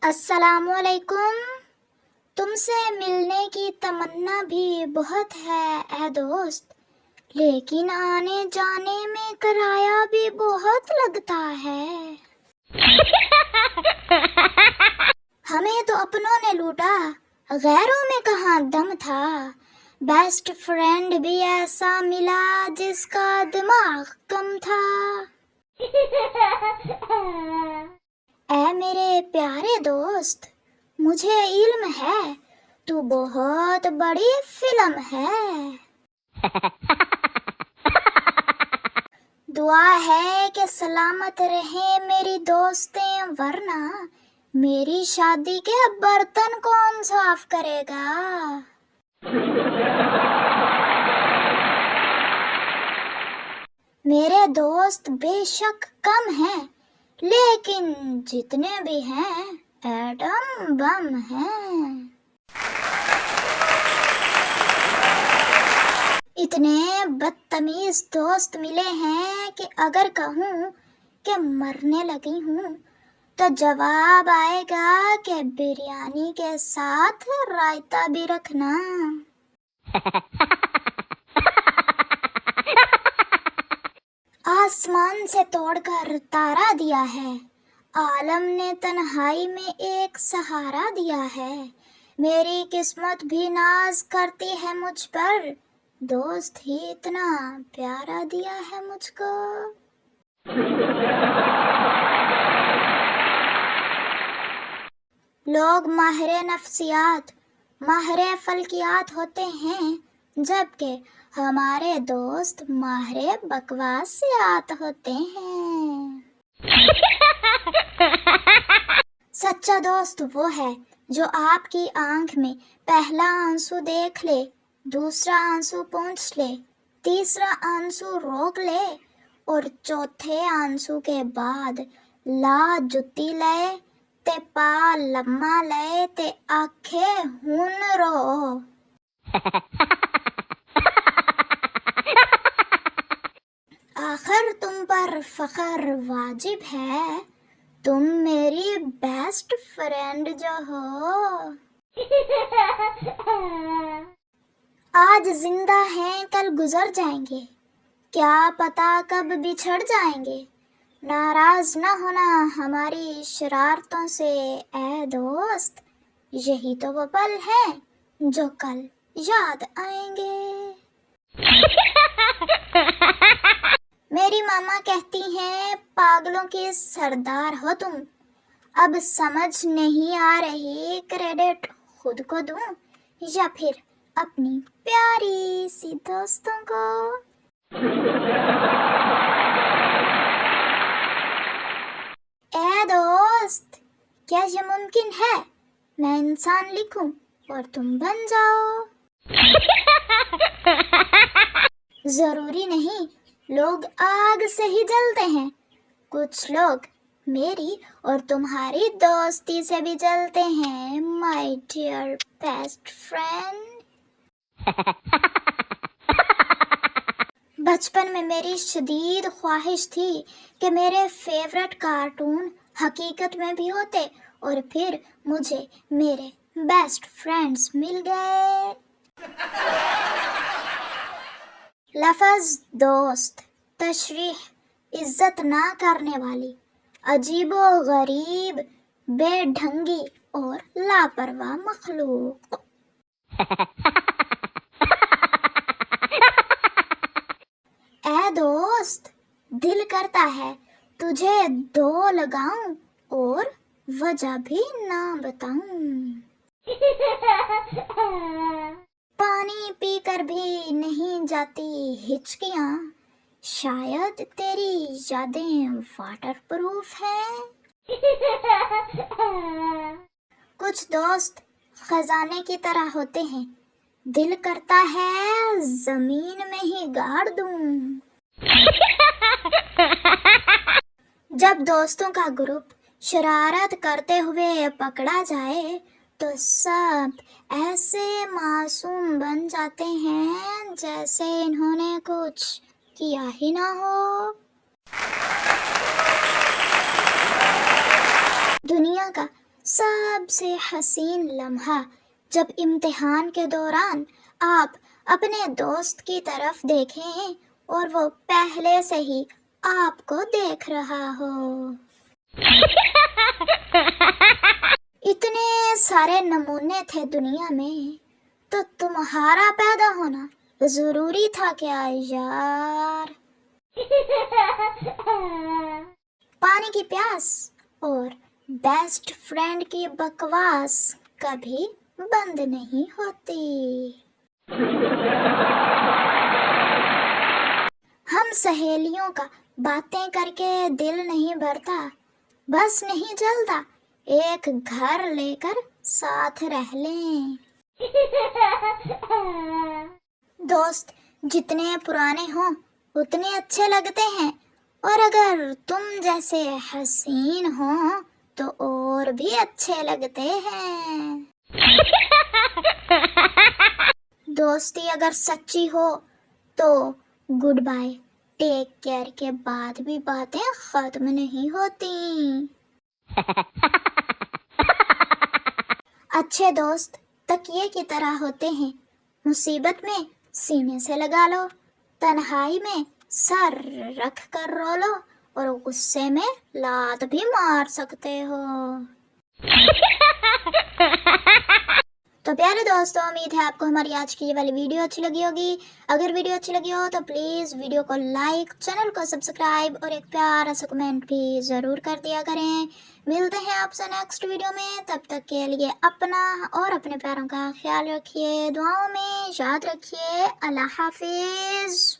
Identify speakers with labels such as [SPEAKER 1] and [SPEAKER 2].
[SPEAKER 1] السلام علیکم۔ تم سے ملنے کی تمنا بھی بہت ہے اے دوست، لیکن آنے جانے میں کرایہ بھی بہت لگتا ہے۔ ہمیں تو اپنوں نے لوٹا، غیروں میں کہاں دم تھا۔ بیسٹ فرینڈ بھی ایسا ملا جس کا دماغ کم تھا۔ اے میرے پیارے دوست، مجھے علم ہے تو بہت بڑی فلم ہے۔ دعا ہے کہ سلامت رہیں میری دوستیں، ورنہ میری شادی کے برتن کون صاف کرے گا؟ میرے دوست بے شک کم ہیں، لیکن جتنے بھی ہیں ایٹم بم ہیں۔ اتنے بدتمیز دوست ملے ہیں کہ اگر کہوں کہ مرنے لگی ہوں تو جواب آئے گا کہ بریانی کے ساتھ رائتا بھی رکھنا۔ آسمان سے توڑ کر تارا دیا ہے، عالم نے تنہائی میں ایک سہارا دیا ہے۔ میری قسمت بھی ناز کرتی ہے مجھ پر، دوست ہی اتنا پیارا دیا ہے مجھ کو۔ لوگ ماہر نفسیات، ماہر فلکیات ہوتے ہیں، جبکہ ہمارے دوست ماہر بکواسیات ہوتے ہیں۔ سچا دوست وہ ہے جو آپ کی آنکھ میں پہلا آنسو دیکھ لے، دوسرا آنسو پونچھ لے، تیسرا آنسو روک لے اور چوتھے آنسو کے بعد لا جتی لے تے پا لما لے تے آکھے ہن رو۔ آخر تم پر فخر واجب ہے، تم میری بیسٹ فرینڈ جو ہو۔ آج زندہ ہیں کل گزر جائیں گے، کیا پتا کب بچھڑ جائیں گے۔ ناراض نہ ہونا ہماری شرارتوں سے اے دوست، یہی تو وہ پل ہیں جو کل یاد آئیں گے۔ میری ماما کہتی ہیں پاگلوں کی سردار ہو تم، اب سمجھ نہیں آ رہی کریڈٹ خود کو دوں یا پھر اپنی پیاری سی دوستوں کو۔ اے دوست، کیا یہ ممکن ہے میں انسان لکھوں اور تم بن جاؤ؟ ضروری نہیں، لوگ آگ سے ہی جلتے ہیں، کچھ لوگ میری اور تمہاری دوستی سے بھی جلتے ہیں مائی ڈیئر بیسٹ فرینڈ۔ بچپن میں میری شدید خواہش تھی کہ میرے فیورٹ کارٹون حقیقت میں بھی ہوتے اور پھر مجھے میرے بیسٹ فرینڈز مل گئے۔ لفظ دوست تشریح عزت نہ کرنے والی، عجیب و غریب، بے ڈھنگی اور لاپرواہ مخلوق۔ اے دوست، دل کرتا ہے تجھے دو لگاؤں اور وجہ بھی نہ بتاؤں۔ پانی پی کر بھی نہیں جاتی ہچکیاں، شاید تیری یادیں واٹر پروف ہیں۔ کچھ دوست خزانے کی طرح ہوتے ہیں، دل کرتا ہے زمین میں ہی گاڑ دوں۔ جب دوستوں کا گروپ شرارت کرتے ہوئے پکڑا جائے تو سب ایسے معصوم بن جاتے ہیں جیسے انہوں نے کچھ کیا ہی نہ ہو۔ دنیا کا سب سے حسین لمحہ جب امتحان کے دوران آپ اپنے دوست کی طرف دیکھیں اور وہ پہلے سے ہی آپ کو دیکھ رہا ہو۔ اتنے سارے نمونے تھے دنیا میں تو تمہارا پیدا ہونا ضروری تھا کیا یار؟ پانی کی پیاس اور بیسٹ فرینڈ کی بکواس کبھی بند نہیں ہوتی۔ ہم سہیلیوں کا باتیں کر کے دل نہیں بھرتا، بس نہیں جلتا، ایک گھر لے کر ساتھ رہ لیں۔ دوست جتنے پرانے ہوں اتنے اچھے لگتے ہیں، اور اگر تم جیسے حسین ہوں تو اور بھی اچھے لگتے ہیں۔ دوستی اگر سچی ہو تو گڈ بائے ٹیک کیئر کے بعد بھی باتیں ختم نہیں ہوتی۔ اچھے دوست تکیے کی طرح ہوتے ہیں، مصیبت میں سینے سے لگا لو، تنہائی میں سر رکھ کر رو لو، اور غصے میں لات بھی مار سکتے ہو۔ تو پیارے دوستو، امید ہے آپ کو ہماری آج کی یہ والی ویڈیو اچھی لگی ہوگی۔ اگر ویڈیو اچھی لگی ہو تو پلیز ویڈیو کو لائک، چینل کو سبسکرائب اور ایک پیارا سا کمنٹ بھی ضرور کر دیا کریں۔ ملتے ہیں آپ سے نیکسٹ ویڈیو میں، تب تک کے لیے اپنا اور اپنے پیاروں کا خیال رکھیے، دعاؤں میں یاد رکھیے۔ اللہ حافظ۔